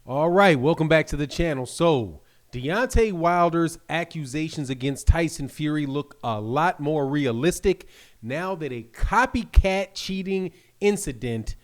All right, welcome back to the channel. So, Deontay Wilder's accusations against Tyson Fury look a lot more realistic now that a copycat cheating incident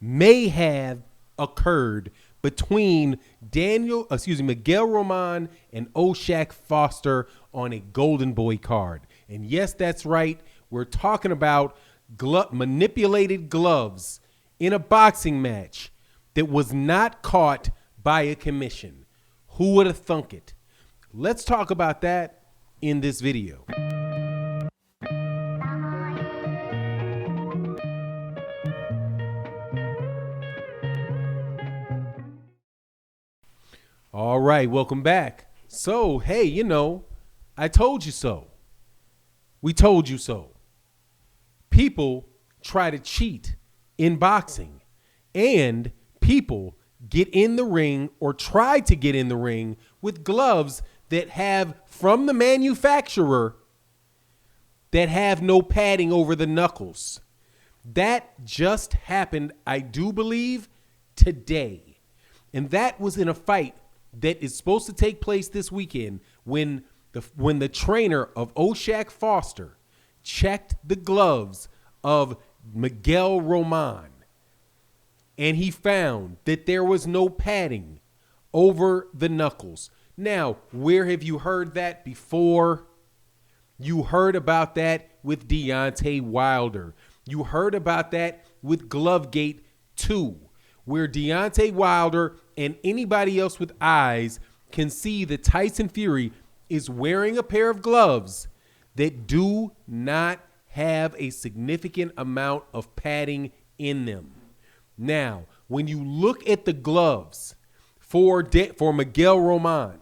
may have occurred between Miguel Roman and O'Shaq Foster on a Golden Boy card. And yes, that's right. We're talking about manipulated gloves in a boxing match that was not caught by a commission. Who would have thunk it? Let's talk about that in this video. All right, welcome back. So, hey, I told you so. We told you so. People try to cheat in boxing, and people get in the ring or try to get in the ring with gloves that have, from the manufacturer, that have no padding over the knuckles. That just happened, I do believe, today. And that was in a fight that is supposed to take place this weekend when the trainer of O'Shaq Foster checked the gloves of Miguel Roman. And he found that there was no padding over the knuckles. Now, where have you heard that before? You heard about that with Deontay Wilder. You heard about that with Glovegate 2, where Deontay Wilder and anybody else with eyes can see that Tyson Fury is wearing a pair of gloves that do not have a significant amount of padding in them. Now, when you look at the gloves for Miguel Roman,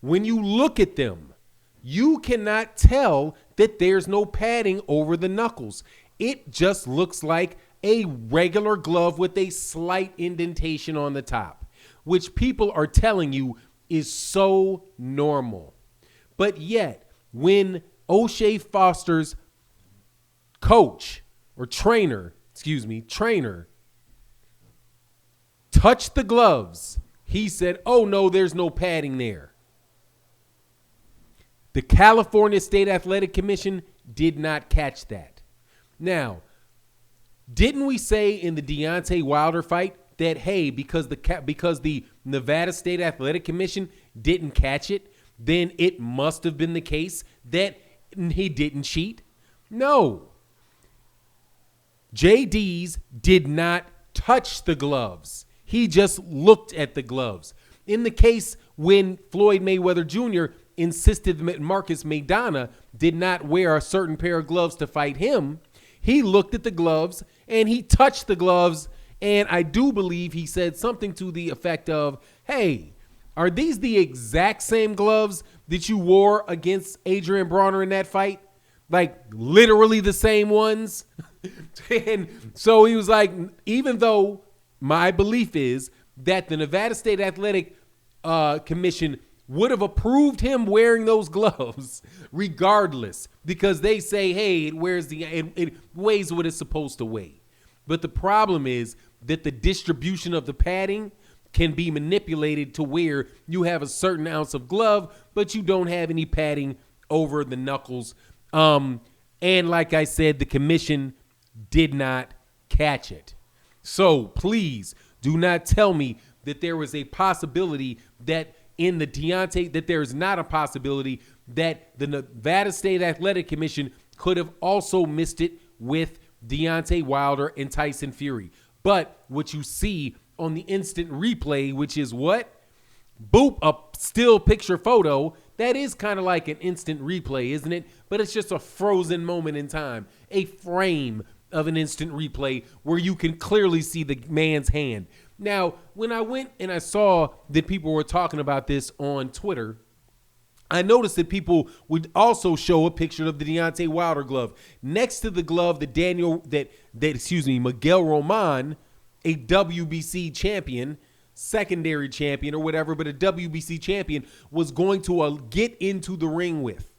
when you look at them, you cannot tell that there's no padding over the knuckles. It just looks like a regular glove with a slight indentation on the top, which people are telling you is so normal. But yet, when O'Shaq Foster's trainer, touched the gloves, he said, oh no, there's no padding there. The California State Athletic Commission did not catch that. Now, didn't we say in the Deontay Wilder fight that, hey, because the Nevada State Athletic Commission didn't catch it, then it must have been the case that he didn't cheat? No. JD's did not touch the gloves. He just looked at the gloves. In the case when Floyd Mayweather Jr. insisted that Marcus Maidana did not wear a certain pair of gloves to fight him, he looked at the gloves and he touched the gloves, and I do believe he said something to the effect of, hey, are these the exact same gloves that you wore against Adrian Bronner in that fight? Like literally the same ones? And so he was like, even though my belief is that the Nevada State Athletic Commission would have approved him wearing those gloves regardless, because they say, hey, it weighs what it's supposed to weigh. But the problem is that the distribution of the padding can be manipulated to where you have a certain ounce of glove, but you don't have any padding over the knuckles. And like I said, the commission did not catch it. So please do not tell me that there was a possibility that that there is not a possibility that the Nevada State Athletic Commission could have also missed it with Deontay Wilder and Tyson Fury. But what you see on the instant replay, which is what? Boop, a still picture photo. That is kind of like an instant replay, isn't it? But it's just a frozen moment in time, a frame of an instant replay where you can clearly see the man's hand. Now, when I went and I saw that people were talking about this on Twitter, I noticed that people would also show a picture of the Deontay Wilder glove next to the glove that Miguel Roman, a WBC champion, secondary champion or whatever, but a WBC champion, was going to get into the ring with,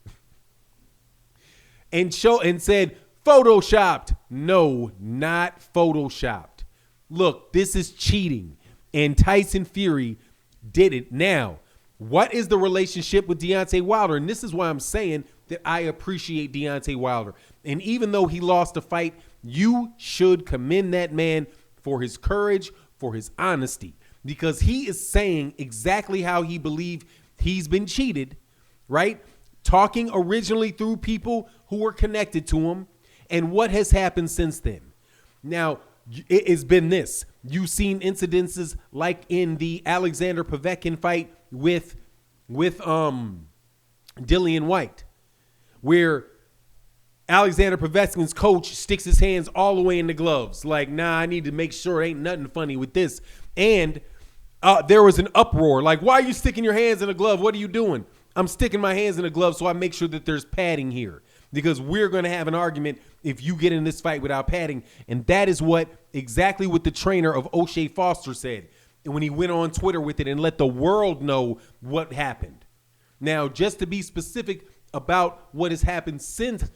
and said photoshopped. No, not photoshopped. Look, this is cheating. and Tyson Fury did it. Now, what is the relationship with Deontay Wilder? And this is why I'm saying that I appreciate Deontay Wilder. And even though he lost the fight, you should commend that man for his courage, for his honesty, because he is saying exactly how he believed he's been cheated, right? Talking originally through people who were connected to him and what has happened since then. Now, it has been this. You've seen incidences like in the Alexander Povetkin fight with Dillian White, where Alexander Povetkin's coach sticks his hands all the way in the gloves. Like, nah, I need to make sure ain't nothing funny with this. And there was an uproar. Like, why are you sticking your hands in a glove? What are you doing? I'm sticking my hands in a glove so I make sure that there's padding here, because we're going to have an argument if you get in this fight without padding. And that is exactly what the trainer of O'Shea Foster said when he went on Twitter with it and let the world know what happened. Now, just to be specific about what has happened since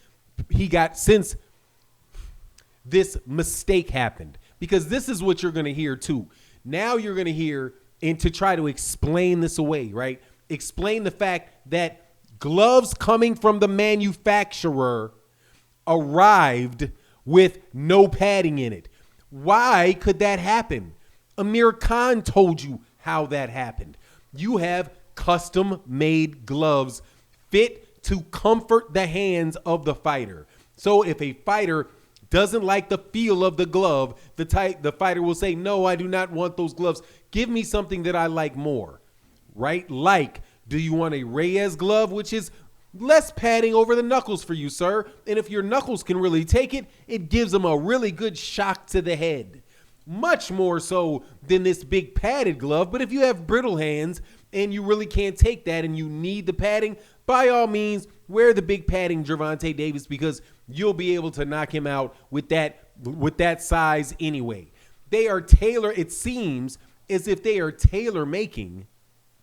this mistake happened, because this is what you're going to hear too. Now you're going to hear, and to try to explain this away, right? Explain the fact that gloves coming from the manufacturer arrived with no padding in it. Why could that happen? Amir Khan told you how that happened. You have custom-made gloves fit to comfort the hands of the fighter. So if a fighter doesn't like the feel of the glove, the fighter will say, no, I do not want those gloves. Give me something that I like more, right? Like, do you want a Reyes glove, which is less padding over the knuckles for you, sir? And if your knuckles can really take it, it gives them a really good shock to the head. Much more so than this big padded glove. But if you have brittle hands and you really can't take that and you need the padding, by all means, wear the big padding, Gervonta Davis, because you'll be able to knock him out with that size anyway. They are it seems as if they are tailor making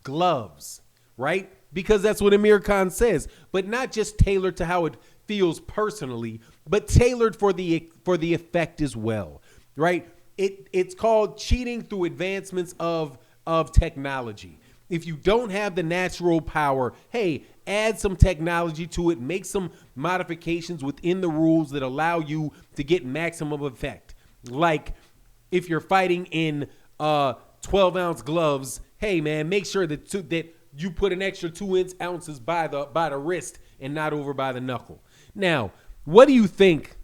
gloves, right? Because that's what Amir Khan says, but not just tailored to how it feels personally, but tailored for the effect as well, right? It's called cheating through advancements of technology. If you don't have the natural power, hey, add some technology to it, make some modifications within the rules that allow you to get maximum effect. Like if you're fighting in 12-ounce gloves, hey man, make sure that you put an extra 2 ounces by the wrist and not over by the knuckle. Now, what do you think?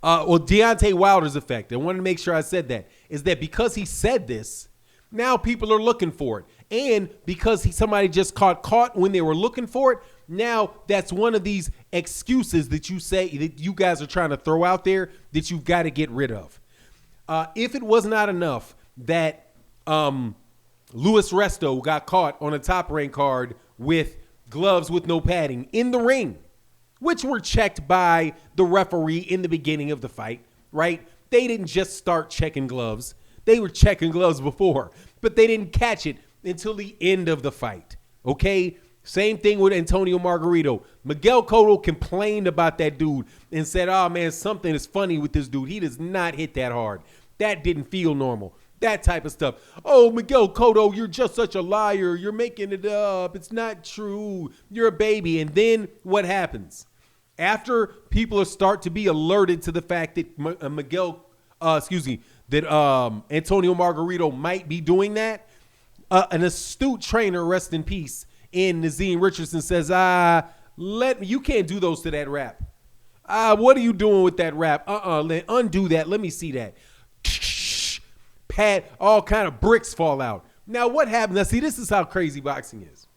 Deontay Wilder's effect, I wanted to make sure I said that, is that because he said this, now people are looking for it. And because somebody just caught when they were looking for it, now that's one of these excuses that you say that you guys are trying to throw out there that you've got to get rid of. If it was not enough that Luis Resto got caught on a Top Rank card with gloves with no padding in the ring, which were checked by the referee in the beginning of the fight, right? They didn't just start checking gloves. They were checking gloves before, but they didn't catch it until the end of the fight, okay? Same thing with Antonio Margarito. Miguel Cotto complained about that dude and said, oh, man, something is funny with this dude. He does not hit that hard. That didn't feel normal. That type of stuff. Oh, Miguel Cotto, you're just such a liar. You're making it up. It's not true. You're a baby. And then what happens? After people start to be alerted to the fact that Antonio Margarito might be doing that, an astute trainer, rest in peace, in Nazim Richardson says, you can't do those to that rap. What are you doing with that rap? Undo that. Let me see that. Pad, all kind of bricks fall out. Now what happens? Now see, this is how crazy boxing is.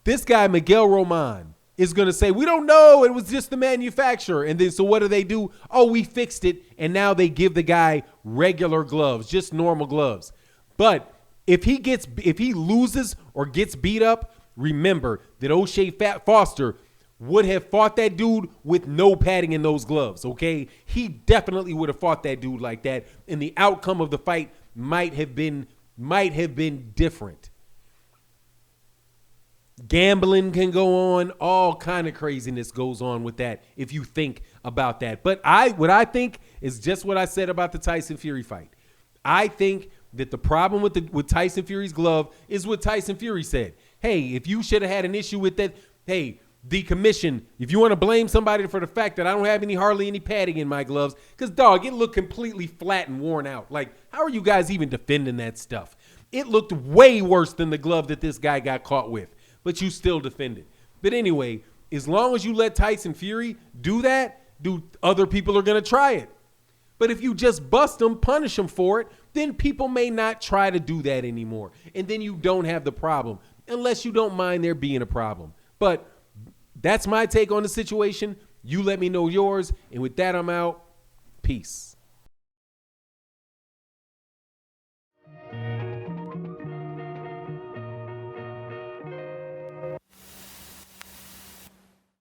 This guy, Miguel Roman, is going to say, we don't know. It was just the manufacturer. And then, so what do? Oh, we fixed it. And now they give the guy regular gloves, just normal gloves. But if he loses or gets beat up, remember that O'Shea Foster would have fought that dude with no padding in those gloves, okay? He definitely would have fought that dude like that, and the outcome of the fight might have been different. Gambling can go on, all kind of craziness goes on with that if you think about that. But what I think is just what I said about the Tyson Fury fight. I think that the problem with Tyson Fury's glove is what Tyson Fury said. Hey, if you should have had an issue with that, hey, the commission, if you want to blame somebody for the fact that I don't have hardly any padding in my gloves, because, dog, it looked completely flat and worn out. Like, how are you guys even defending that stuff? It looked way worse than the glove that this guy got caught with, but you still defend it. But anyway, as long as you let Tyson Fury do that, other people are going to try it. But if you just bust them, punish them for it, then people may not try to do that anymore. And then you don't have the problem, unless you don't mind there being a problem. But that's my take on the situation. You let me know yours. And with that, I'm out. Peace.